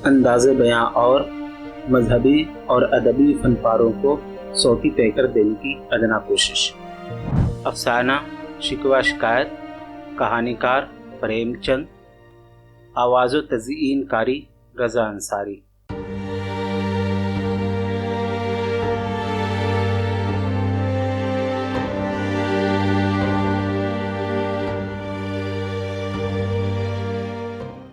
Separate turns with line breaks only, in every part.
انداز بیاں اور مذہبی اور ادبی فن پاروں کو صوتی پیکر دینے کی ادنا کوشش۔ افسانہ شکوہ شکایت، کہانی کار پریم چند، آواز و تزئین کاری رضا انصاری۔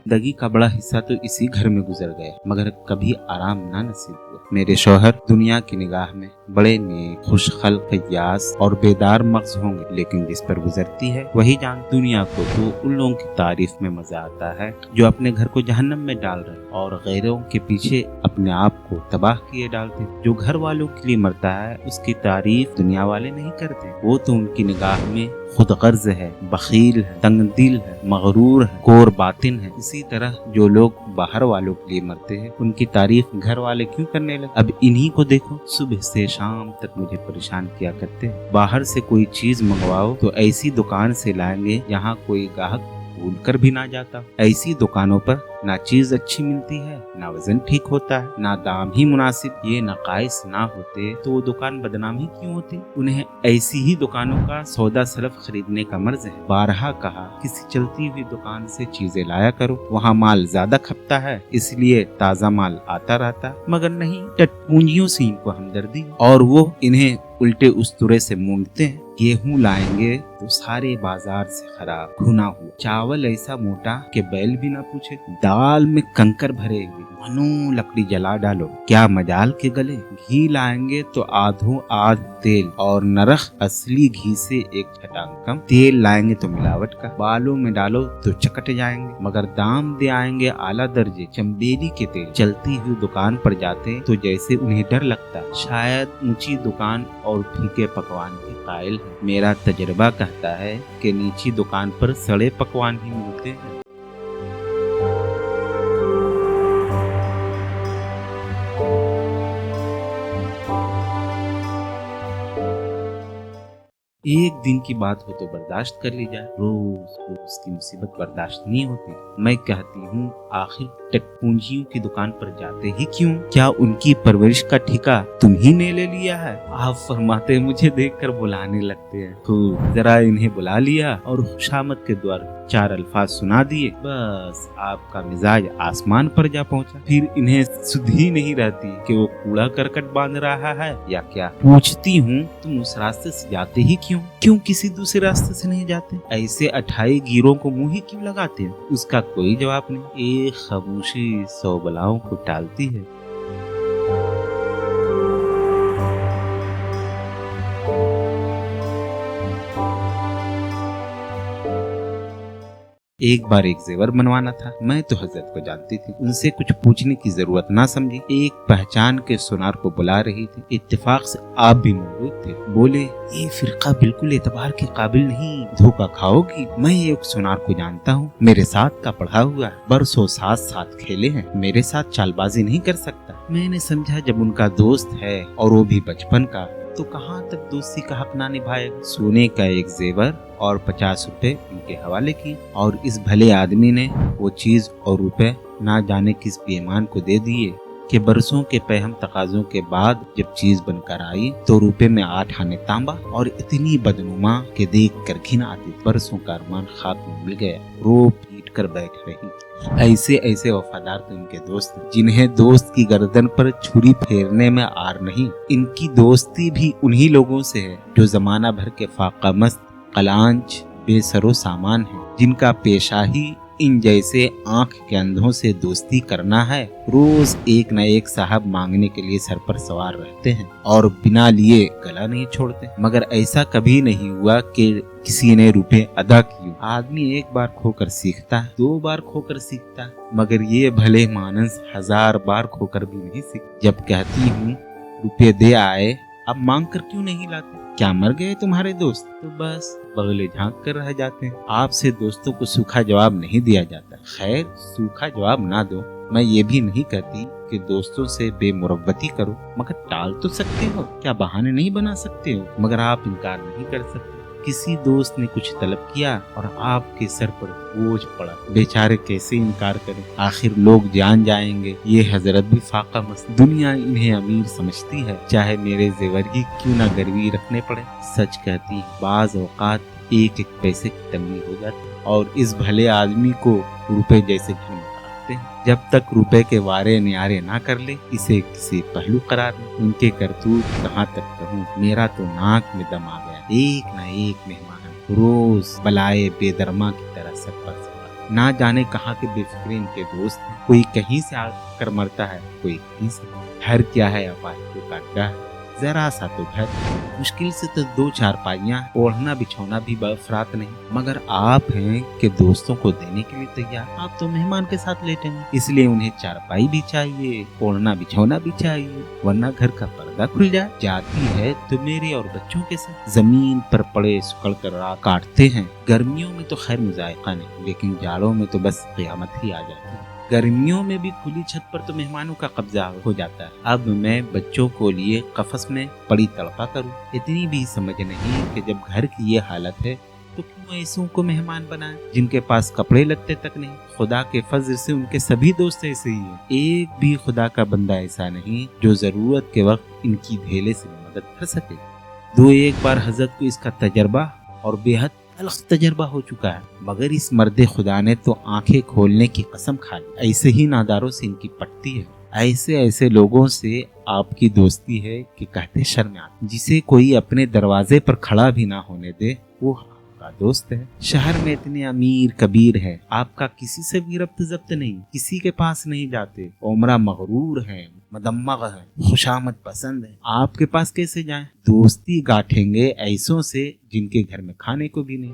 زندگی کا بڑا حصہ تو اسی گھر میں گزر گئے، مگر کبھی آرام نہ نصیب ہوا۔ میرے شوہر دنیا کی نگاہ میں بڑے نیک، خوش خلق، فیاض اور بیدار مغز ہوں گے، لیکن جس پر گزرتی ہے وہی جان۔ دنیا کو تو ان لوگوں کی تعریف میں مزہ آتا ہے جو اپنے گھر کو جہنم میں ڈال رہے اور غیروں کے پیچھے اپنے آپ کو تباہ کیے ڈالتے۔ جو گھر والوں کے لیے مرتا ہے اس کی تعریف دنیا والے نہیں کرتے، وہ تو ان کی نگاہ میں خود غرض ہے، بخیل ہے، تنگ دل ہے، مغرور ہے، کور باطن ہے۔ اسی طرح جو لوگ باہر والوں کے لیے مرتے ہیں ان کی تعریف گھر والے کیوں کرنے لگے؟ اب انہی کو دیکھو، صبح سے شام تک مجھے پریشان کیا کرتے ہیں۔ باہر سے کوئی چیز منگواؤ تو ایسی دکان سے لائیں گے یہاں کوئی گاہک بھول کر بھی نہ جاتا۔ ایسی دکانوں پر نہ چیز اچھی ملتی ہے، نہ وزن ٹھیک ہوتا ہے، نہ دام ہی مناسب۔ یہ نقائص نہ ہوتے تو وہ دکان بدنام ہی کیوں ہوتی؟ انہیں ایسی ہی دکانوں کا سودا سلف خریدنے کا مرض ہے۔ بارہا کہا کسی چلتی ہوئی دکان سے چیزیں لایا کرو، وہاں مال زیادہ کھپتا ہے اس لیے تازہ مال آتا رہتا، مگر نہیں، ٹٹ پونجیوں سے ان کو ہمدردی اور وہ انہیں الٹے اسطورے سے مونگتے ہیں۔ گیہوں لائیں گے تو سارے بازار سے خراب، گھنا ہوا، چاول ایسا موٹا کہ بیل بھی نہ پوچھے، دال میں کنکر بھرے ہوئے، منو لکڑی جلا ڈالو، کیا مجال کے گلے۔ گھی لائیں گے تو آدھوں آدھ تیل اور نرخ اصلی گھی سے ایک چھٹانگ کم۔ تیل لائیں گے تو ملاوٹ کا، بالوں میں ڈالو تو چکٹ جائیں گے، مگر دام دے آئیں گے اعلیٰ درجے چمبیلی کے تیل۔ چلتی ہوئی دکان پر جاتے تو جیسے انہیں ڈر لگتا، شاید اونچی دکان اور پھیکے پکوان کے قائل ہے۔ میرا تجربہ کہتا ہے کہ نیچی دکان پر سڑے پکوان ہی ملتے ہیں۔ ایک دن کی بات ہو تو برداشت کر لی جائے، روز روز کی مصیبت برداشت نہیں ہوتی۔ میں کہتی ہوں آخر ٹک پونجیوں کی دکان پر جاتے ہی کیوں؟ کیا ان کی پرورش کا ٹھیکہ تم ہی نے لے لیا ہے؟ آپ فرماتے مجھے دیکھ کر بلانے لگتے ہیں، خوب ذرا انہیں بلا لیا اور خوشامد کے دوار چار الفاظ سنا دیے، بس آپ کا مزاج آسمان پر جا پہنچا۔ پھر انہیں سدھ ہی نہیں رہتی کہ وہ کوڑا کرکٹ باندھ رہا ہے یا کیا۔ پوچھتی ہوں تم اس راستے سے جاتے ہی کیوں کسی دوسرے راستے سے نہیں جاتے؟ ایسے 28 گیروں کو منہ ہی کیوں لگاتے ہیں؟ اس کا کوئی جواب نہیں۔ ایک خاموشی 100 بلاؤں کو ٹالتی ہے۔ ایک بار ایک زیور بنوانا تھا، میں تو حضرت کو جانتی تھی، ان سے کچھ پوچھنے کی ضرورت نہ سمجھی۔ ایک پہچان کے سونار کو بلا رہی تھی، اتفاق سے آپ بھی موجود تھے۔ بولے یہ فرقہ بالکل اعتبار کے قابل نہیں، دھوکہ کھاؤ گی۔ میں ایک سونار کو جانتا ہوں، میرے ساتھ کا پڑھا ہوا ہے، برسوں ساتھ کھیلے ہیں، میرے ساتھ چال بازی نہیں کر سکتا۔ میں نے سمجھا جب ان کا دوست ہے اور وہ بھی بچپن کا تو کہاں تک دوستی کا حق نہ نبھائے۔ سونے کا ایک زیور اور 50 روپے ان کے حوالے کیے، اور اس بھلے آدمی نے وہ چیز اور روپے نہ جانے کس بیمان کو دے دیے کہ برسوں کے پہم تقاضوں کے بعد جب چیز بن کر آئی تو روپے میں 8 آنے تانبا اور اتنی بدنما کہ دیکھ کر گھن آتی۔ برسوں کا ارمان خاک میں مل گیا، رو پیٹ کر بیٹھ رہی۔ ایسے وفادار تھے ان کے دوست، جنہیں دوست کی گردن پر چھری پھیرنے میں آر نہیں۔ ان کی دوستی بھی انہی لوگوں سے ہے جو زمانہ بھر کے فاقہ مست، قلانچ، بے سر و سامان ہے، جن کا پیشہ ہی ان جیسے آنکھ کے اندھوں سے دوستی کرنا ہے۔ روز ایک نہ ایک صاحب مانگنے کے لیے سر پر سوار رہتے ہیں اور بنا لیے گلا نہیں چھوڑتے، مگر ایسا کبھی نہیں ہوا کہ کسی نے روپے ادا کیے۔ آدمی ایک بار کھو کر سیکھتا ہے، 2 بار کھو کر سیکھتا ہے، مگر یہ بھلے مانس 1000 بار کھو کر بھی نہیں سیکھتا۔ جب کہتی ہوں روپے دے آئے، اب مانگ کر کیوں نہیں لاتے؟ کیا مر گئے تمہارے دوست؟ تو بس بغلے جھانک کر رہ جاتے ہیں۔ آپ سے دوستوں کو سوکھا جواب نہیں دیا جاتا۔ خیر، سوکھا جواب نہ دو، میں یہ بھی نہیں کہتی کہ دوستوں سے بے مروتی کرو، مگر ٹال تو سکتے ہو، کیا بہانے نہیں بنا سکتے ہو؟ مگر آپ انکار نہیں کر سکتے۔ किसी दोस्त ने कुछ तलब किया और आपके सर पर बोझ पड़ा, बेचारे कैसे इनकार करें, आखिर लोग जान जाएंगे। ये हजरत भी फाका मस्त, दुनिया इन्हें अमीर समझती है, चाहे मेरे जेवर की क्यों ना गिरवी रखने पड़े। सच कहती है, बाज औकात एक एक पैसे की तंगी हो जाती है और इस भले आदमी को रुपए जैसे घर में रखते हैं। जब तक रुपए के वारे न्यारे ना कर ले, इसे किसी पहलू करार दे। उनके करतूत कहाँ तक कहूँ, मेरा तो नाक में दम आ गया। एक न एक मेहमान रोज बलाए बेदरमा की तरह सर पर सवार, ना जाने कहाँ के बेफिक्रे इनके दोस्त हैं। कोई कहीं से आकर मरता है, कोई कहीं से। घर क्या है, अपाहियों का अड्डा है, जरा सा तो घर, मुश्किल से तो 2 चारपाइयां, ओढ़ना बिछौना भी बफरात नहीं। मगर आप हैं कि दोस्तों को देने के लिए तैयार। आप तो मेहमान के साथ लेटेंगे, इसलिए उन्हें चारपाई भी चाहिए, ओढ़ना बिछौना भी चाहिए, वरना घर का पर्दा खुल जाए। जाती है तो मेरे और बच्चों के साथ जमीन पर पड़े सुकड़ कर रात काटते हैं। गर्मियों में तो खैर मुजायका नहीं, लेकिन जाड़ों में तो बस क़यामत ही आ जाती है। गर्मियों में भी खुली छत पर तो मेहमानों का कब्जा हो जाता है। अब मैं बच्चों को लिए कफस में पड़ी तड़पा करूं। इतनी भी समझ नहीं कि जब घर की ये हालत है तो क्यों ऐसों को मेहमान बनाए जिनके पास कपड़े लत्ते तक नहीं। खुदा के फजल से उनके सभी दोस्त ऐसे ही हैं। एक भी खुदा का बंदा ऐसा नहीं जो जरूरत के वक्त इनकी धेले से मदद कर सके। 2-1 बार हजरत को इसका तजर्बा और बेहद तल्ख तजर्बा हो चुका है, मगर इस मर्दे खुदा ने तो आंखें खोलने की कसम खा ली। ऐसे ही नादारों से इनकी पटती है। ऐसे लोगों से आपकी दोस्ती है कि कहते शर्म आती। जिसे कोई अपने दरवाजे पर खड़ा भी ना होने दे, वो आपका दोस्त है। शहर में इतने अमीर कबीर है, आपका किसी से भी रब्त जब्त नहीं, किसी के पास नहीं जाते। उमरा मगरूर है, मदम्मग है, खुशामद पसंद है, आपके पास कैसे जाएं? दोस्ती गांठेंगे ऐसों से जिनके घर में खाने को भी नहीं।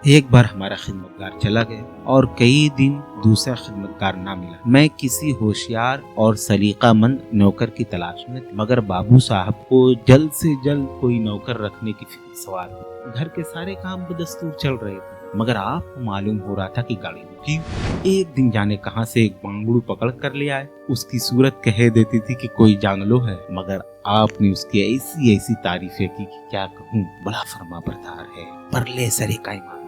एक बार हमारा खिदमतगार चला गया और कई दिन दूसरा खिदमतगार ना मिला। मैं किसी होशियार और सलीकामंद नौकर की तलाश में थी, मगर बाबू साहब को जल्द से जल्द कोई नौकर रखने की फिक्र सवार हुई। घर के सारे काम बदस्तूर चल रहे थे, मगर आपको मालूम हो रहा था कि गाड़ी रुकी। एक दिन जाने कहां से एक बांगड़ू पकड़ कर ले आए। उसकी सूरत कह देती थी कि कोई जांगलो है, मगर आपने उसकी ऐसी तारीफें की कि क्या कहूँ। बड़ा फरमाबरदार है, परले सरे का ईमानदार,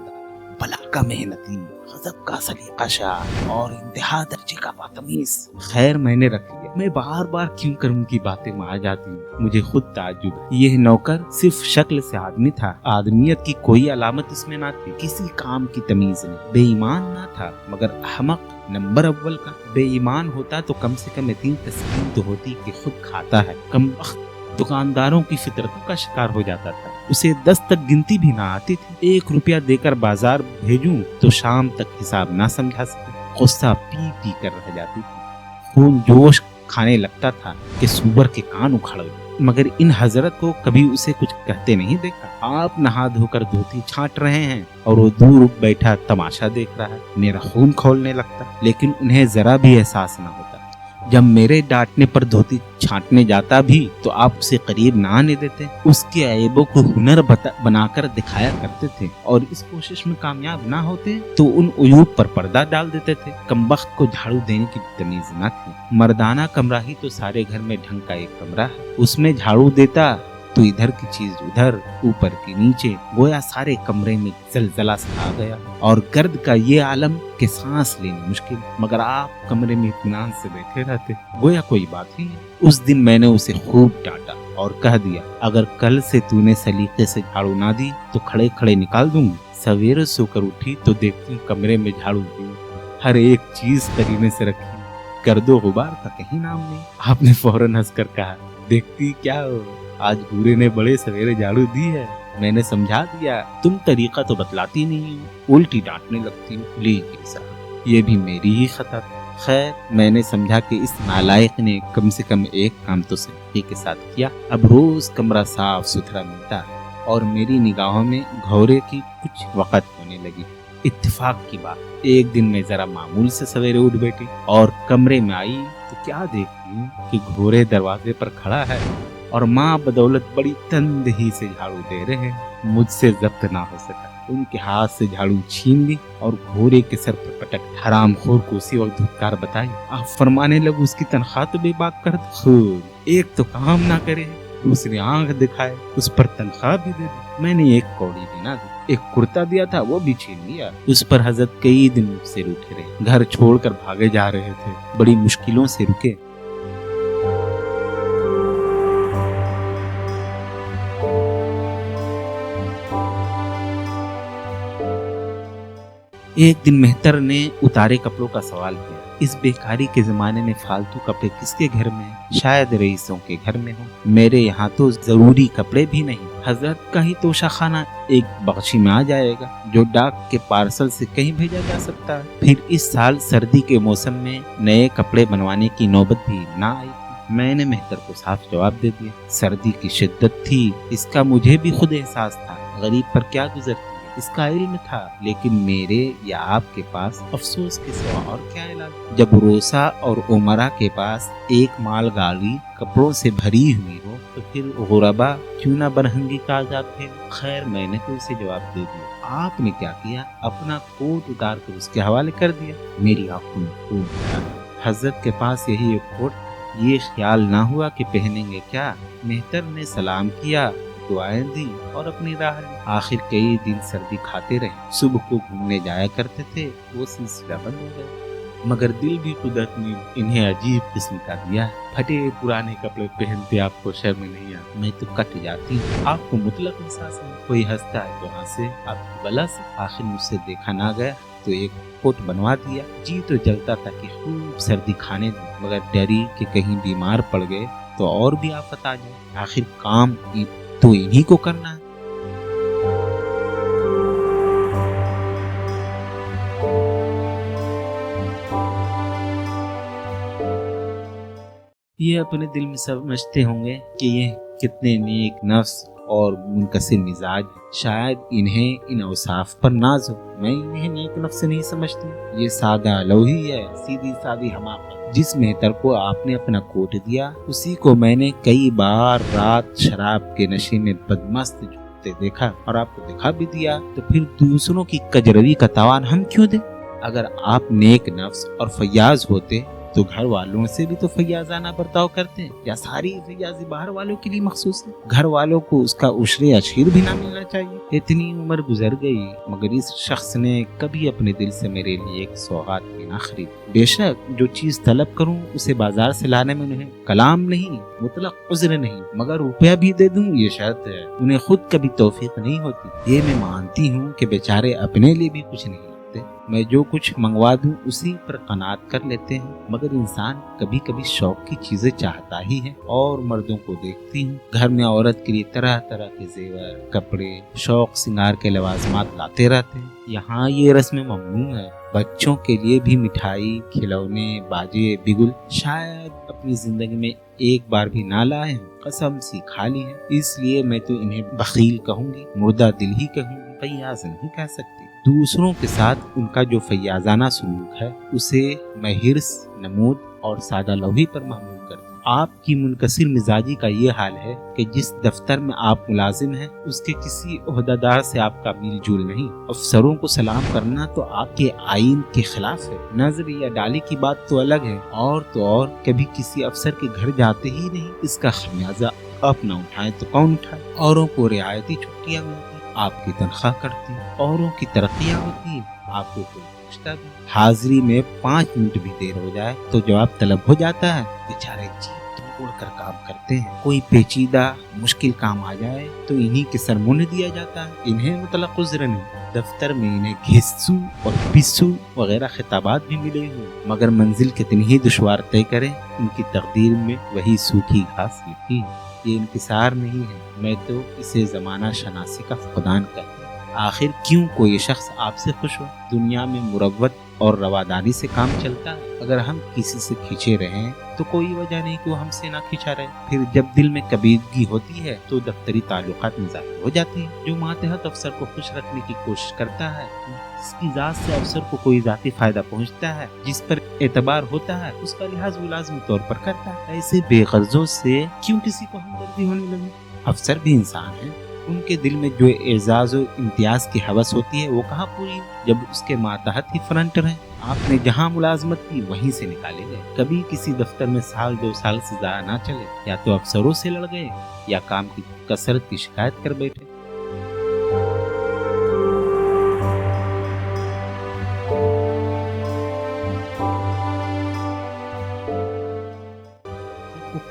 भला का मेहनती, गजब का सलीकाशाह और इंतहा दर्जे का बातमीज। खैर मैंने रख लिया। मैं बार बार क्यों कर उनकी बातें में आ जाती हूँ, मुझे खुद ताज्जुब है। यह नौकर सिर्फ शक्ल से आदमी था, आदमियत की कोई अलामत उसमें ना थी। किसी काम की तमीज नहीं, बेईमान ना था मगर अहमक नंबर अव्वल का। बेईमान होता तो कम से कम इतनी तस्कीन तो होती कि खुद खाता है। कम दुकानदारों की फितरतों का शिकार हो जाता था। उसे 10 तक गिनती भी ना आती थी। 1 रुपया देकर बाजार भेजूं तो शाम तक हिसाब ना समझा सके। गुस्सा पी पी कर रह जाती थी। खून जोश खाने लगता था कि सूबर के कान उखाड़ गए। मगर इन हजरत को कभी उसे कुछ कहते नहीं देखा। आप नहा धोकर धोती छांट रहे हैं और वो दूर बैठा तमाशा देख रहा है। मेरा खून खौलने लगता, लेकिन उन्हें जरा भी एहसास न होता। जब मेरे डांटने पर धोती छांटने जाता भी तो आप उसे करीब ना आने देते। उसके ऐबों को हुनर बनाकर दिखाया करते थे और इस कोशिश में कामयाब ना होते तो उन उयूब पर पर्दा डाल देते थे। कमबख्त को झाड़ू देने की तमीज न थी। मर्दाना कमरा ही तो सारे घर में ढंग का एक कमरा है, उसमें झाड़ू देता तो इधर की चीज उधर, ऊपर की नीचे, गोया सारे कमरे में जलजला सा आ गया और गर्द का ये आलम के सांस लेनी मुश्किल। मगर आप कमरे में इत्मीनान से बैठे रहते, गोया कोई बात ही नहीं। उस दिन मैंने उसे खूब डांटा और कह दिया, अगर कल से तूने सलीके से झाड़ू ना दी तो खड़े खड़े निकाल दूंगी। सवेरे सोकर उठी तो देखती हूँ कमरे में झाड़ू दी, हर एक चीज करीने से रखी, गर्दो गुबार का कहीं नाम नहीं। आपने फौरन हंसकर कहा, देखती क्या हो, आज भूरे ने बड़े सवेरे झाड़ू दी है। मैंने समझा दिया, तुम तरीका तो बतलाती नहीं हो, उल्टी डांटने लगती हो। लीजिए साहब, ये भी मेरी ही खता थी। खैर मैंने समझा कि इस नालायक ने कम से कम एक काम तो सलीके के साथ किया। अब रोज कमरा साफ सुथरा मिलता है और मेरी निगाहों में घोरे की कुछ वक़्त होने लगी। इत्तेफाक की बात, एक दिन मैं जरा मामूल से सवेरे उठ बैठी और कमरे में आई तो क्या देखती हूँ कि घोरे दरवाजे पर खड़ा है और माँ बदौलत बड़ी तंदही से झाड़ू दे रहे हैं। मुझसे जब्त ना हो सका। ان کے ہاتھ سے جھاڑو چھین لی اور گھوڑے کے سر پر پٹک حرام خور کو اسی وقت دھتکار بتائی۔ آپ فرمانے لگو اس کی تنخواہ تو بے باک کر دو، خود ایک تو کام نہ کرے، دوسری آنکھ دکھائے، اس پر تنخواہ بھی دے دو۔ میں نے ایک کوڑی بھی نہ دی، ایک کرتا دیا تھا وہ بھی چھین لیا۔ اس پر حضرت کئی دن مجھ سے روٹھے رہے، گھر چھوڑ کر بھاگے جا رہے تھے، بڑی مشکلوں سے رکے۔ ایک دن مہتر نے اتارے کپڑوں کا سوال کیا، اس بیکاری کے زمانے میں فالتو کپڑے کس کے گھر میں ہیں؟ شاید رئیسوں کے گھر میں ہوں، میرے یہاں تو ضروری کپڑے بھی نہیں۔ حضرت کا ہی توشہ خانہ ایک بخشی میں آ جائے گا جو ڈاک کے پارسل سے کہیں بھیجا جا سکتا ہے۔ پھر اس سال سردی کے موسم میں نئے کپڑے بنوانے کی نوبت بھی نہ آئی تھی۔ میں نے مہتر کو صاف جواب دے دیا، سردی کی شدت تھی، اس کا مجھے بھی خود احساس تھا، غریب پر کیا گزرتی، اس کا علم تھا، لیکن میرے یا آپ کے پاس افسوس کے سوا اور کیا علاج؟ جب روسا اور عمرہ کے پاس ایک مال گاڑی کپڑوں سے بھری ہوئی ہو تو پھر غربا کیوں نہ برہنگی کا عذاب پھیلے؟ خیر میں نے تو اسے جواب دے دیا۔ آپ نے کیا کیا؟ اپنا کوٹ اتار کر اس کے حوالے کر دیا۔ میری آنکھوں میں خون بہا۔ حضرت کے پاس یہی ایک کوٹ، یہ خیال نہ ہوا کہ پہنیں گے کیا۔ مہتر نے سلام کیا، دعائیں دی اور اپنی راہ لی۔ آخر کئی دن سردی کھاتے رہے، صبح کو گھومنے جایا کرتے تھے، وہ سلسلہ بند ہو گیا۔ مگر دل بھی قدرت نے انہیں عجیب قسم کا دیا، پھٹے پرانے کپڑے پہنتے آپ کو شرم نہیں آتی، میں تو کٹ جاتی ہوں۔ آپ کو مطلق احساس ہے، کوئی ہنستا ہے تو ہنسے، آپ کی بلا سے۔ آخر مجھ سے دیکھا نہ گیا تو ایک کوٹ بنوا دیا۔ جی تو جلتا تھا کہ خوب سردی کھانے دوں، مگر ڈری کہ کہیں بیمار پڑ گئے تو اور بھی آفت آ جائے۔ آخر کام تو انہی کو کرنا ہے۔ یہ اپنے دل میں سمجھتے ہوں گے کہ یہ کتنے نیک نفس اور منکسر مزاج، شاید انہیں ان اوصاف پر ناز ہو۔ میں انہیں نیک نفس نہیں سمجھتی، یہ سادہ لوہی ہے، سیدھی سادی حماقت۔ جس مہتر کو آپ نے اپنا کوٹ دیا، اسی کو میں نے کئی بار رات شراب کے نشے میں بدمست جھوکتے دیکھا، اور آپ کو دکھا بھی دیا، تو پھر دوسروں کی کجروی کا تاوان ہم کیوں دیں؟ اگر آپ نیک نفس اور فیاض ہوتے تو گھر والوں سے بھی تو فیاضانہ برتاؤ کرتے ہیں، یا ساری فیاضی باہر والوں کے لیے مخصوص ہے؟ گھر والوں کو اس کا عشر اشیر بھی نہ ملنا چاہیے؟ اتنی عمر گزر گئی مگر اس شخص نے کبھی اپنے دل سے میرے لیے ایک سوغات بھی نہ خرید۔ بے شک جو چیز طلب کروں اسے بازار سے لانے میں انہیں کلام نہیں، مطلق عذر نہیں، مگر روپیہ بھی دے دوں یہ شرط ہے، انہیں خود کبھی توفیق نہیں ہوتی۔ یہ میں مانتی ہوں کہ بیچارے اپنے لیے بھی کچھ نہیں، میں جو کچھ منگوا دوں اسی پر قناعت کر لیتے ہیں، مگر انسان کبھی کبھی شوق کی چیزیں چاہتا ہی ہے۔ اور مردوں کو دیکھتی ہوں گھر میں عورت کے لیے طرح طرح کے زیور، کپڑے، شوق سنگار کے لوازمات لاتے رہتے ہیں۔ یہاں یہ رسم ممنوع ہے، بچوں کے لیے بھی مٹھائی، کھلونے، باجے، بگل شاید اپنی زندگی میں ایک بار بھی نہ لائے ہیں، قسم سی کھا لی ہے۔ اس لیے میں تو انہیں بخیل کہوں گی، مردہ دل ہی کہوں گی، فیاض نہیں کہہ سکتی۔ دوسروں کے ساتھ ان کا جو فیاضانہ سلوک ہے اسے میں حرص، نمود اور سادہ لوحی پر محمول کرتا ہوں۔ آپ کی منکسر مزاجی کا یہ حال ہے کہ جس دفتر میں آپ ملازم ہیں اس کے کسی عہدیدار سے آپ کا میل جول نہیں۔ افسروں کو سلام کرنا تو آپ کے آئین کے خلاف ہے۔ نظر یا ڈالی کی بات تو الگ ہے، اور تو اور کبھی کسی افسر کے گھر جاتے ہی نہیں، اس کا خمیازہ آپ نہ اٹھائیں تو کون اٹھائے؟ اوروں کو رعایتی چھٹیاں ملتی، آپ کی تنخواہ کرتی، اوروں کی ترقیاں ہوتی، آپ کو کوئی پوچھتا بھی۔ حاضری میں 5 منٹ بھی دیر ہو جائے تو جواب طلب ہو جاتا ہے۔ بیچارے جی توڑ کر کام کرتے ہیں، کوئی پیچیدہ مشکل کام آ جائے تو انہی کے سر منہ دیا جاتا ہے، انہیں مطلق عذر نہیں۔ دفتر میں انہیں گھسو اور پسو وغیرہ خطابات بھی ملے ہوئے، مگر منزل کتنی ہی دشوار طے کریں ان کی تقدیر میں وہی سوکھی گھاس لکھی ہے۔ یہ انکسار نہیں ہے، میں تو اسے زمانہ شناسی کا فقدان کرتا ہوں۔ آخر کیوں کوئی شخص آپ سے خوش ہو؟ دنیا میں مروت اور رواداری سے کام چلتا ہے۔ اگر ہم کسی سے کھینچے رہیں تو کوئی وجہ نہیں کہ وہ ہم سے نہ کھینچا رہے۔ پھر جب دل میں کبیدگی ہوتی ہے تو دفتری تعلقات میں ظاہر ہو جاتی ہیں۔ جو ماتحت افسر کو خوش رکھنے کی کوشش کرتا ہے، جس کی ذات سے افسر کو کوئی ذاتی فائدہ پہنچتا ہے، جس پر اعتبار ہوتا ہے، اس کا لحاظ وہ لازمی طور پر کرتا ہے۔ ایسے بے غرضوں سے کیوں کسی کو ہمدردی ہونے لگی؟ افسر بھی انسان ہے، ان کے دل میں جو اعزاز و امتیاز کی ہوس ہوتی ہے وہ کہاں پوری جب اس کے ماتحت ہی فرنٹر ہے۔ آپ نے جہاں ملازمت کی وہیں سے نکالے گئے۔ کبھی کسی دفتر میں 1-2 سال سے ضائع نہ چلے، یا تو افسروں سے لڑ گئے یا کام کی کثرت کی شکایت کر بیٹھے۔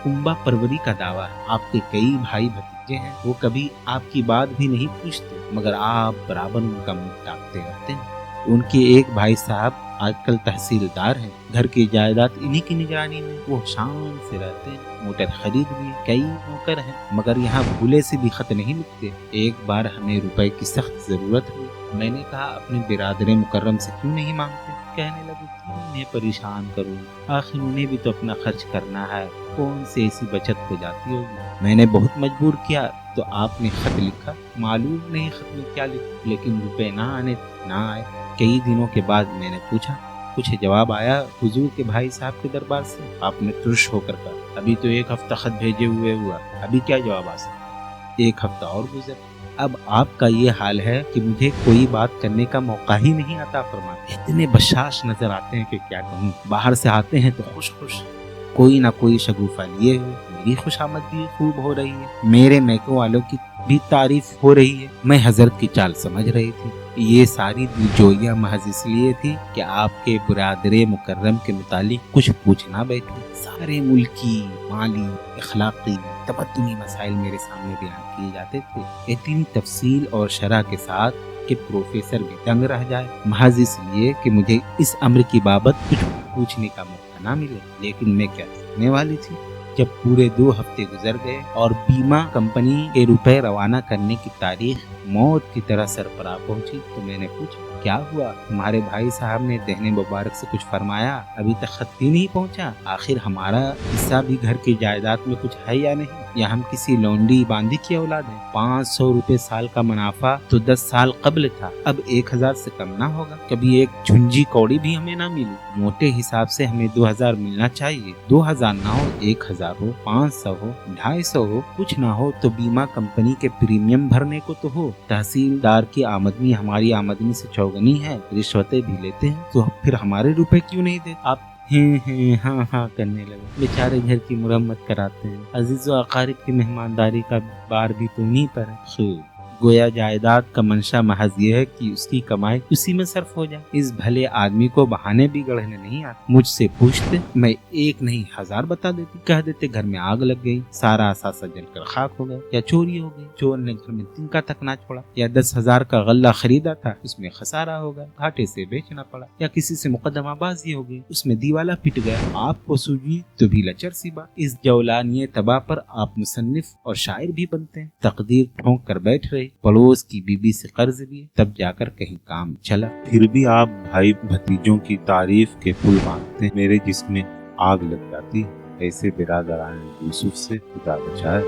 کنبا پروری کا دعویٰ ہے۔ آپ کے کئی بھائی بھتیجے ہیں، وہ کبھی آپ کی بات بھی نہیں پوچھتے، مگر آپ برابر ان کا منہ ڈانٹتے رہتے ہیں۔ ان کے ایک بھائی صاحب آج کل تحصیلدار ہیں، گھر کی جائیداد انہی کی نگرانی میں وہ شان سے رہتے ہیں، موٹر خرید لیے، کئی نوکر ہیں، مگر یہاں بھولے سے بھی خط نہیں لکھتے۔ ایک بار ہمیں روپے کی سخت ضرورت ہوئی، میں نے کہا اپنے برادر مکرم سے کیوں نہیں مانگتے؟ کہنے لگے کیوں انہیں پریشان کروں، آخر انہیں بھی تو اپنا خرچ کرنا ہے، کون سی ایسی بچت ہو جاتی ہوگی۔ میں نے بہت مجبور کیا تو آپ نے خط لکھا، معلوم نہیں خط میں کیا لکھا، لیکن روپے نہ آئے۔ کئی دنوں کے بعد میں نے پوچھا، کچھ جواب آیا حضور کے بھائی صاحب کے دربار سے؟ آپ نے ترش ہو کر کہا، ابھی تو 1 ہفتہ خط بھیجے ہوئے ہوا، ابھی کیا جواب آ سکتا؟ 1 ہفتہ اور گزر، اب آپ کا یہ حال ہے کہ مجھے کوئی بات کرنے کا موقع ہی نہیں عطا فرماتے۔ اتنے بشاش نظر آتے ہیں کہ کیا کہوں، باہر سے آتے ہیں تو خوش کوئی نہ کوئی شگوفہ لیے ہوئے، میری خوشامد بھی خوب ہو رہی ہے، میرے میکے والوں کی بھی تعریف ہو رہی ہے۔ میں حضرت کی چال سمجھ رہی تھی، یہ ساری دلجوئیاں محض اس لیے تھی کہ آپ کے برادر مکرم کے متعلق کچھ پوچھنا بیٹھوں۔ سارے ملکی، مالی، اخلاقی، تمدنی مسائل میرے سامنے بیان کیے جاتے تھے، اتنی تفصیل اور شرح کے ساتھ کہ پروفیسر بھی دنگ رہ جائے، محض اس لیے کہ مجھے اس امر کی بابت کچھ پوچھنے کا موقع نہ ملے۔ لیکن میں کیا کرنے والی تھی؟ جب پورے 2 ہفتے گزر گئے اور بیمہ کمپنی کے روپے روانہ کرنے کی تاریخ موت کی طرح سر پر آ پہنچی تو میں نے پوچھا، کیا ہوا؟ تمہارے بھائی صاحب نے دہنے مبارک سے کچھ فرمایا؟ ابھی تک خط ہی نہیں پہنچا۔ آخر ہمارا حصہ بھی گھر کی جائیداد میں کچھ ہے یا نہیں؟ یا ہم کسی لونڈی باندھی کی اولاد ہیں؟ 500 روپے سال کا منافع تو 10 سال قبل تھا، اب 1000 سے کم نہ ہوگا۔ کبھی ایک جھنجی کوڑی بھی ہمیں نہ ملی۔ موٹے حساب سے ہمیں 2000 ملنا چاہیے، 2000 نہ ہو 1000 ہو، 500 ہو، 250 ہو، کچھ نہ ہو تو بیمہ کمپنی کے پریمیم بھرنے کو تو ہو۔ تحصیلدار کی آمدنی ہماری آمدنی سے چوگنی ہے، رشوتیں بھی لیتے ہیں، تو پھر ہمارے روپے کیوں نہیں دیتے؟ آپ ہاں کرنے لگے، بیچارے گھر کی مرمت کراتے ہیں، عزیز و اقارب کی مہمانداری کا بار بھی تو انہیں پر ہے۔ گویا جائیداد کا منشا محض یہ ہے کہ اس کی کمائی اسی میں صرف ہو جائے۔ اس بھلے آدمی کو بہانے بھی گڑھنے نہیں آتے۔ مجھ سے پوچھتے، میں 1 نہیں 1000 بتا دیتی، کہہ دیتے گھر میں آگ لگ گئی، سارا اثاثہ جل کر خاک ہو گیا، یا چوری ہو گئی، چور نے گھر میں تنکا تک نہ چھوڑا، یا 10,000 کا غلہ خریدا تھا، اس میں خسارہ ہو گیا، گھاٹے سے بیچنا پڑا، یا کسی سے مقدمہ بازی ہو گئی، اس میں دیوالا پٹ گیا۔ آپ کو سوجی تو بھی لچر سی بات۔ اس جولانی تباہ پر آپ مصنف اور شاعر بھی بنتے ہیں۔ تقدیر ٹھونک کر بیٹھ رہے، پڑوس کی بیوی سے قرض لیے، تب جا کر کہیں کام چلا۔
پھر بھی آپ بھائی بھتیجوں کی تعریف کے پل باندھتے ہیں، میرے جسم میں آگ لگ جاتی ہے۔ ایسے برادران یوسف سے خدا بچائے۔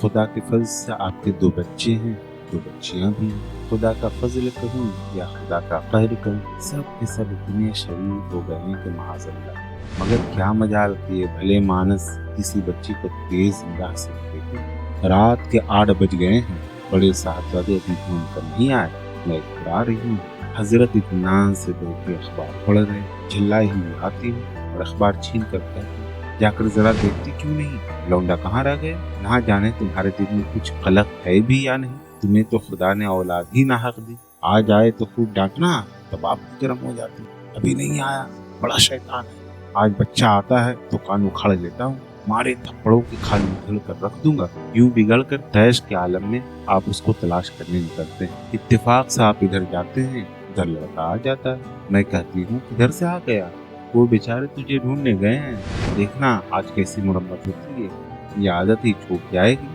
خدا کے فضل سے آپ کے 2 بچے ہیں، 2 بچیاں بھی ہیں۔ خدا کا فضل کہوں یا خدا کا قہر کہوں، سب کے سب اتنے شریف ہو گئے ہیں کہ معاذ اللہ، مگر کیا مجال کہ یہ بھلے مانس کسی بچی کو تیز نگاہ سے دیکھیں۔ رات کے 8 بج گئے ہیں، بڑے صاحبزادے ابھی گھوم کر نہیں آئے۔ میں اقرار رہی ہوں، حضرت اطمینان سے بیٹھ کے اخبار پڑھ رہے، جھلائی ہی آتی ہوں اور اخبار چھین کر کہتی ہوں، جا کر ذرا دیکھتی کیوں نہیں، لونڈا کہاں رہ گئے؟ نہ جانے تمہارے دل میں کچھ قلق ہے بھی یا نہیں، تمہیں تو خدا نے اولاد ہی ناحق دی، آ جائے تو خوب ڈانٹنا، تب آپ گرم ہو جاتی، ابھی نہیں آیا، بڑا شیطان ہے، آج بچہ آتا ہے تو کان اکھاڑ لیتا ہوں، مارے تھپڑوں کی کھال نکل کر رکھ دوں گا۔ یوں بگڑ کر تیش کے عالم میں آپ اس کو تلاش کرنے نکلتے ہیں، اتفاق سے آپ ادھر جاتے ہیں، ادھر لڑکا آ جاتا ہے، میں کہتی ہوں ادھر سے آ گیا، وہ بیچارے تجھے ڈھونڈنے گئے ہیں، دیکھنا آج کیسی مرمت ہوتی ہے، یہ عادت ہی چھوٹ جائے گی،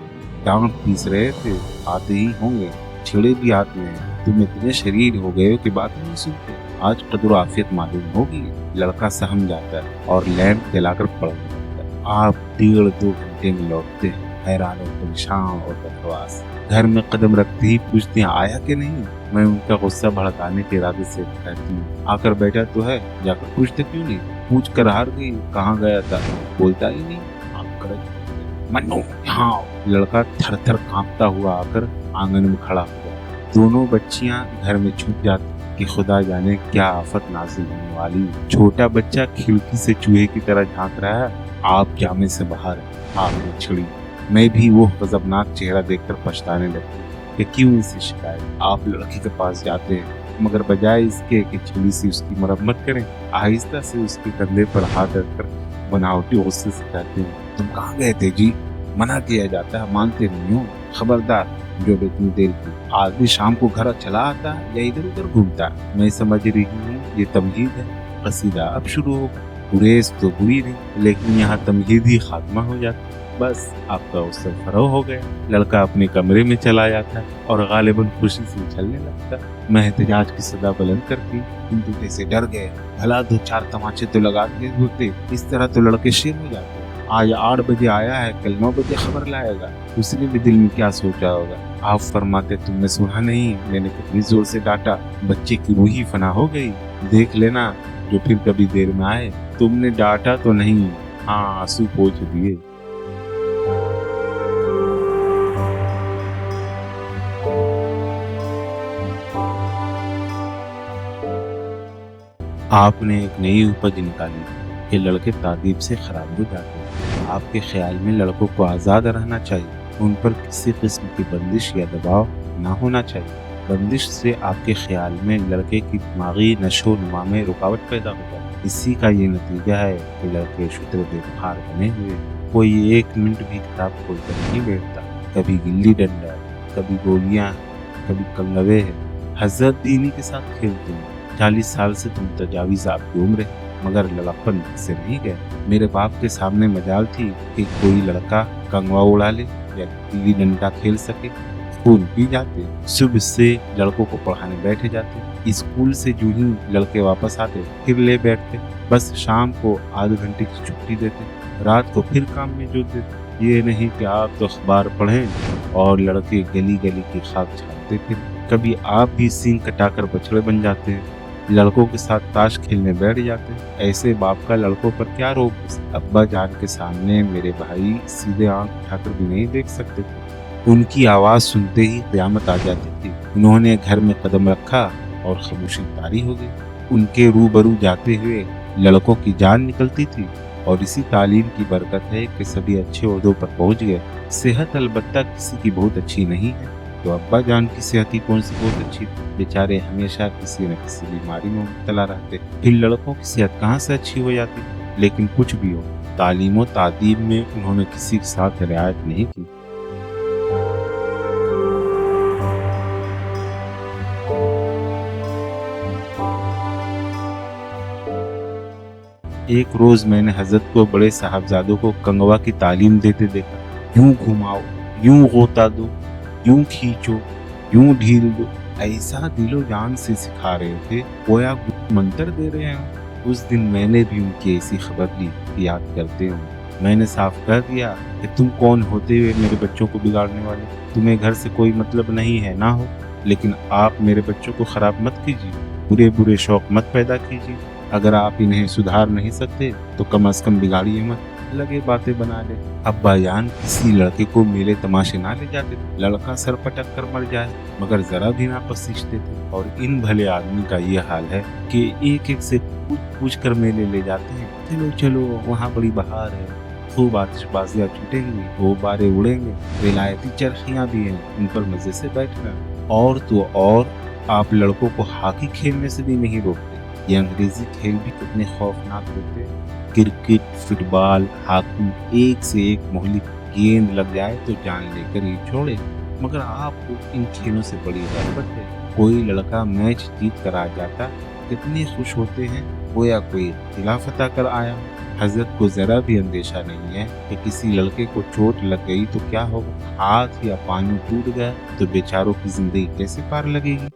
ڈانٹ پیس رہے تھے، آتے ہی ہوں گے، چھڑے بھی آتے ہیں، تم اتنے شریر ہو گئے ہو کہ بات نہیں سنتے، آج قدر و عافیت معلوم ہوگی۔ لڑکا سہم جاتا ہے اور لیمپ جلا کر پڑ جاتا ہے، آپ 1.5-2 گھنٹے میں لوٹتے ہیں، हैरान और परेशान और बदहवास। घर में कदम रखते ही पूछते हैं आया कि नहीं। मैं उनका गुस्सा भड़काने के इरादे से कहती हूँ आकर बैठा तो है, जाकर पूछते क्यों नहीं। पूछ कर हार गई, कहाँ गया था, बोलता ही नहीं। मन्नू यहाँ आओ। लड़का थर थर कांपता हुआ आकर आंगन में खड़ा हुआ। दोनों बच्चियां घर में छुप जाती कि खुदा जाने क्या आफत नाजिल होने वाली। छोटा बच्चा खिड़की से चूहे की तरह झांक रहा है। आप जामे से बाहर है, आपने छिड़ी। मैं भी वो गजबनाक चेहरा देखकर पछताने लगती कि क्यों इसे शिकायत। आप लड़के के पास जाते हैं मगर बजाय इसके कि छुरी से उसकी मरम्मत करें, आहिस्ता से उसके कंधे पर हाथ रखकर बनावटी गुस्से से कहते हैं तुम कहाँ गए थे जी। मना किया जाता है, मानते नहीं हो। खबरदार, जो इतनी देर की आदमी शाम को घर चला आता है या इधर उधर घूमता है। मैं समझ रही हूँ ये तमहीद है। कसीदा अब शुरू हो। गुरेज तो हुई नहीं लेकिन यहाँ तमहीद ही खात्मा हो जाता। बस आपका उत्सव फरो हो गया। लड़का अपने कमरे में चला जाता और गालिबन खुशी से उछलने लगता। मैं एहतजाज की सदा बुलंद करती, तुम तो कैसे डर गए, भला 2-4 तमाचे तो लगा के होते। इस तरह तो लड़के शेर हो जाते। आज 8 बजे आया है, कल 9 बजे खबर लाएगा। उसने भी दिल में क्या सोचा होगा। आप फरमाते तुमने सुना नहीं, मैंने कितनी जोर से डांटा, बच्चे की रूह ही फना हो गई। देख लेना जो फिर कभी देर में आए। तुमने डांटा तो नहीं, हाँ आंसू पोंछ दिए। आपने एक नई उपज निकाली कि लड़के तादीब से खराब हो जाते हैं। आपके ख्याल में लड़कों को आज़ाद रहना चाहिए, उन पर किसी किस्म की बंदिश या दबाव ना होना चाहिए। बंदिश से आपके ख्याल में लड़के की दिमागी नशो नुमा में रुकावट पैदा होता है। इसी का ये नतीजा है कि लड़के शुत्र बेबुखार बने हुए। कोई 1 मिनट भी किताब खोलकर नहीं बैठता। कभी गिल्ली डंडा, कभी गोलियां, कभी कंगवे है। हजरत दीनी के साथ खेलते हैं। 40 साल से तुम तजावीज आपकी उम्र है मगर लड़कपन से नहीं गए। मेरे बाप के सामने मजाल थी कि कोई लड़का कंगवा उड़ा ले या गिल्ली डंडा खेल सके। स्कूल भी जाते, सुबह से लड़कों को पढ़ाने बैठे जाते। स्कूल से जो ही लड़के वापस आते फिर ले बैठते। बस शाम को आधे घंटे की छुट्टी देते, रात को फिर काम में जुट देते। ये नहीं कि आप तो अखबार पढ़ें और लड़के गली गली की खाक छानते। फिर कभी आप भी सींग कटाकर बछड़े बन जाते हैं, लड़कों के साथ ताश खेलने बैठ जाते हैं। ऐसे बाप का लड़कों पर क्या रोक। अब्बा जान के सामने मेरे भाई सीधे आंख उठाकर भी नहीं देख सकते थे। उनकी आवाज सुनते ही क़यामत आ जाती थी। उन्होंने घर में कदम रखा और खामोशी तारी हो गई। उनके रूबरू जाते हुए लड़कों की जान निकलती थी और इसी तालीम की बरकत है कि सभी अच्छे ओहदों पर पहुंच गए। सेहत अलबत्ता किसी की बहुत अच्छी नहीं है, तो अब्बा जान की सेहत ही कौन सी बहुत अच्छी थी। बेचारे हमेशा किसी न किसी बीमारी में मुब्तला रहते। फिर लड़कों की सेहत कहाँ से अच्छी हो जाती। लेकिन कुछ भी हो, तालीम और तादीब में उन्होंने किसी के साथ रियायत नहीं की। एक रोज मैंने हजरत को बड़े साहबजादों को कंगवा की तालीम देते देखा। यूं घुमाओ, यूं गोता दो, यूं खींचो, यूं ढील दो। ऐसा दिलो जान से सिखा रहे थे, गोया मंत्र दे रहे हैं। उस दिन मैंने भी उनकी ऐसी खबर ली, याद करते हूँ। मैंने साफ कह दिया कि तुम कौन होते हुए मेरे बच्चों को बिगाड़ने वाले। तुम्हें घर से कोई मतलब नहीं है ना हो, लेकिन आप मेरे बच्चों को खराब मत कीजिए, बुरे बुरे शौक मत पैदा कीजिए। अगर आप इन्हें सुधार नहीं सकते तो कम से कम बिगाड़िए मत। लगे बातें बना ले। अब्बा जान किसी लड़के को मेले तमाशे ना ले जाते, लड़का सर पटक कर मर जाए, मगर जरा भी ना पसीजते थे। और इन भले आदमी का ये हाल है कि एक एक से पूछ पूछ कर मेले ले जाते हैं। चलो चलो वहाँ बड़ी बहार है, खूब आतिशबाजियाँ छूटेंगी, वो बारे उड़ेंगे, विलायती चरखियाँ भी हैं, उन पर मजे से बैठना। और तो और आप लड़कों को हॉकी खेलने से भी नहीं रोकते। ये अंग्रेजी खेल भी कितने खौफनाक होते हैं। क्रिकेट, फुटबॉल, हॉकी, एक से एक मोहली गेंद लग जाए तो जान लेकर ही छोड़े। मगर आपको इन खेलों से बड़ी रग़बत है। कोई लड़का मैच जीत कर आ जाता, कितने खुश होते हैं, गोया कोई खिलाफत कर आया। हजरत को जरा भी अंदेशा नहीं है कि किसी लड़के को चोट लग गई तो क्या होगा। हाथ या पानी टूट गया तो बेचारों की जिंदगी कैसे पार लगेगी।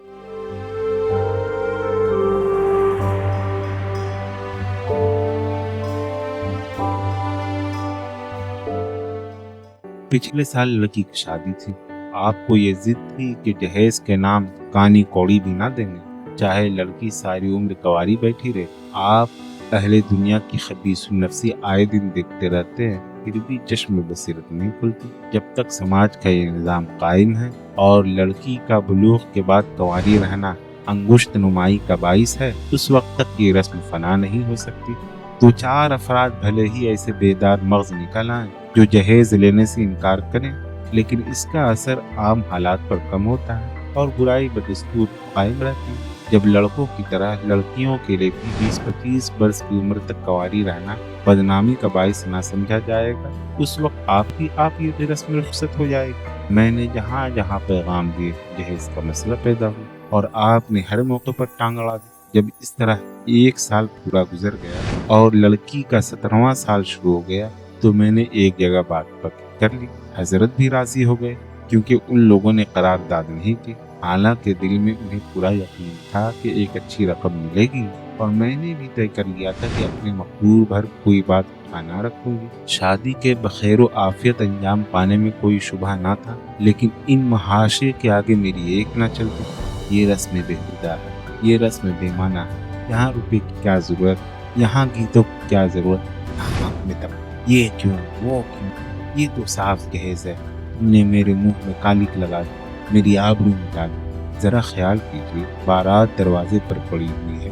पिछले साल लड़की की शादी थी। आपको ये जिद थी कि जहेज के नाम कानी कौड़ी भी ना देंगे, चाहे लड़की सारी उम्र कवारी बैठी रहे। आप अहले दुनिया की खबीस नफ्सी आए दिन देखते रहते हैं, फिर भी चश्म बसीरत नहीं खुलती। जब तक समाज का ये निज़ाम कायम है और लड़की का बुलूग के बाद कवारी रहना अंगुश्त नुमाई का बाइस है, उस वक्त तक ये रस्म फना नहीं हो सकती। 2-4 अफराद भले ही ऐसे बेदार मग़ज़ निकल आए जो जहेज लेने से इनकार करें, लेकिन इसका असर आम हालात पर कम होता है और बुराई बदस्तूर कायम रहती है। जब लड़कों की तरह लड़कियों के लिए भी 20-25 वर्ष की उम्र तक कवारी रहना बदनामी का बाइस ना समझा जाएगा, उस वक्त आप ये रस्म रुखसत हो जाएगी। मैंने जहाँ जहाँ पैगाम दिए जहेज का मसला पैदा हुआ और आपने हर मौके पर टांग अड़ा दी। जब इस तरह 1 साल पूरा गुजर गया और लड़की का 17वां साल शुरू हो गया तो मैंने एक जगह बात पक्की कर ली। हजरत भी राजी हो गए क्योंकि उन लोगों ने करारदाद नहीं की। हालांकि दिल में उन्हें पूरा यकीन था कि एक अच्छी रकम मिलेगी और मैंने भी तय कर लिया था कि अपने मकदूर भर कोई बात ना रखूंगी। शादी के बखैर आफियत अंजाम पाने में कोई शुबह ना था, लेकिन इन महाशे के आगे मेरी एक ना चलती। ये रस्म बेहुदा है, ये रस्म बेमाना है। यहाँ रुपए की क्या जरूरत, यहाँ गीतों की क्या जरूरत, यहाँ में तब ये क्यों वो क्यों। ये तो साफ जहेज है, तुमने मेरे मुंह में कालिक लगा दी, मेरी आबरू मिटा दी। जरा ख्याल कीजिए, बारात दरवाजे पर पड़ी हुई है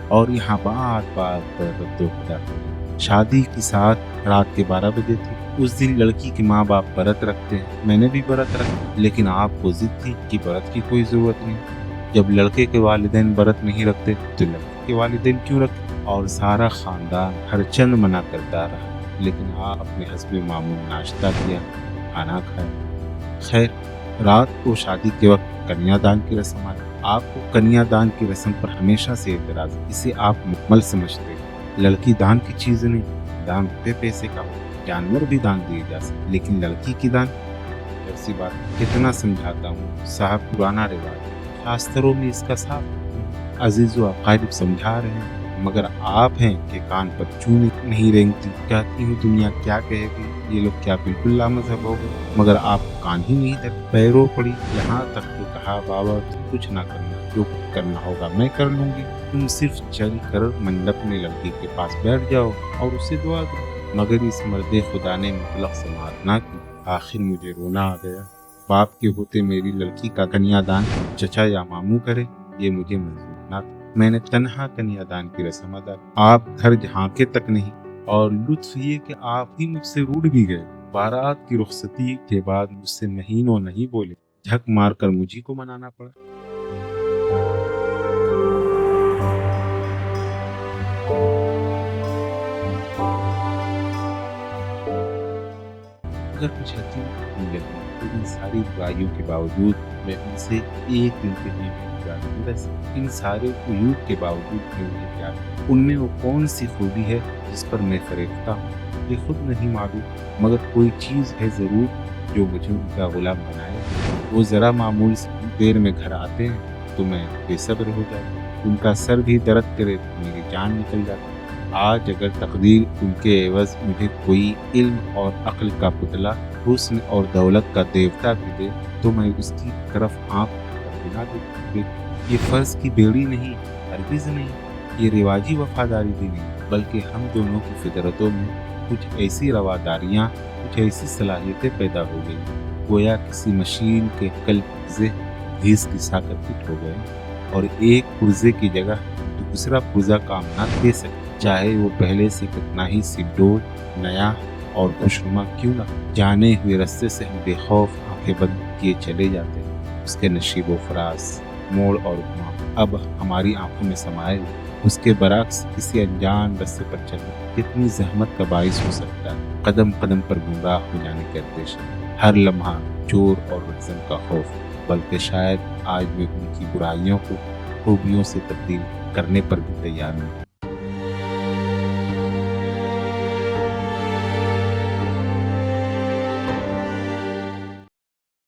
और यहाँ बात पर रद्दो-खुदा। शादी की साथ रात के 12 बजे थी। उस दिन लड़की के माँ बाप व्रत रखते हैं, मैंने भी व्रत रखा, लेकिन आपको जिद थी कि व्रत की कोई जरूरत नहीं। जब लड़के के वालिदैन व्रत नहीं रखते तो लड़के के वालिदैन क्यों रखते? और सारा खानदान हर चंद मना करता रहा, लेकिन आप अपने हस्बे मामूल नाश्ता किया, खाना खाया। खैर, रात को शादी के वक्त कन्यादान की रस्म आई। आपको कन्यादान की रस्म पर हमेशा से एतराज है, इसे आप मुकम्मल समझते हैं। लड़की दान की चीज नहीं, दान पे पैसे का हो, जानवर भी दान दिए जा सकते, लेकिन लड़की की दान ऐसी बात। कितना समझाता हूँ साहब, पुराना रिवाज है, शास्त्रों में इसका साफ अजीज व अकारिब समझा रहे हैं, मगर आप हैं कि कान पर चून नहीं रेंगती। कहती हूँ दुनिया क्या कहेगी, ये लोग क्या बिल्कुल लामज़हब हो गए, मगर आप कान ही नहीं धर। पैरों पड़ी, यहाँ तक तो कहा बाबा तुम कुछ ना करना, जो करना होगा मैं कर लूंगी, तुम सिर्फ चल कर मंडप में लड़की के पास बैठ जाओ और उसे दुआ दो। मगर इस मर्दे खुदा ने मुतलक समाअत ना की। आखिर मुझे रोना आ गया। बाप के होते मेरी लड़की का कन्यादान चचा या मामू करे, ये मुझे मंजूर ना था। मैंने तन्हा कन्यादान की रस्म अदा। आप घर झांके तक नहीं, और लुत्फ ये कि आप ही मुझसे रूठ भी गए। बारात की रुखसती के बाद मुझसे महीनों नहीं बोले, झक मारकर मुझी को मनाना पड़ा। अगर कुछ हकीम लगी तो इन सारी बुराइयों के बावजूद मैं उनसे एक दिन के लिए भी प्यार नहीं रह सकता। इन सारे उयूब के बावजूद मैं उन्हें प्यार, उनमें वो कौन सी खूबी है जिस पर मैं फरेबता हूँ, ये खुद नहीं मालूम, मगर कोई चीज़ है ज़रूर जो मुझे उनका गुलाम बनाए। वो ज़रा मामूल से देर में घर आते हैं तो मैं बेसब्र हो जाता, उनका सर भी दर्द करे तो मेरी जान निकल जाती। आज अगर तकदीर उनके एवज मुझे कोई इल्म और अक्ल का पुतला, हुस्न और दौलत का देवता भी दे तो मैं उसकी तरफ आँख बिना देखे। ये फर्ज की बेड़ी नहीं, हरगिज़ नहीं, ये रिवाजी वफादारी भी नहीं, बल्कि हम दोनों की फितरतों में कुछ ऐसी रवादारियाँ, कुछ ऐसी सलाहियतें पैदा हो गई, गोया किसी मशीन के कल पुर्जे घिस घिसा कर फिट हो गए और एक पुर्जे की जगह दूसरा पुर्जा काम ना दे सके, चाहे वो पहले से कितना ही सिडोल, नया और खुशनुमा क्यों ना। जाने हुए रास्ते से हम बेखौफ आंखें बंद किए चले जाते हैं, उसके नशीब व फराज, मोड़ और घुमा अब हमारी आंखों में समाये। उसके बरक्स किसी अनजान रास्ते पर चलना कितनी जहमत का बाइस हो सकता है। कदम कदम पर गुमराह हो जाने के अंदेशे, हर लम्हा चोर और रज़म का खौफ, बल्कि शायद आज मैं उनकी बुराइयों को खूबियों से तब्दील करने पर भी तैयार नहीं।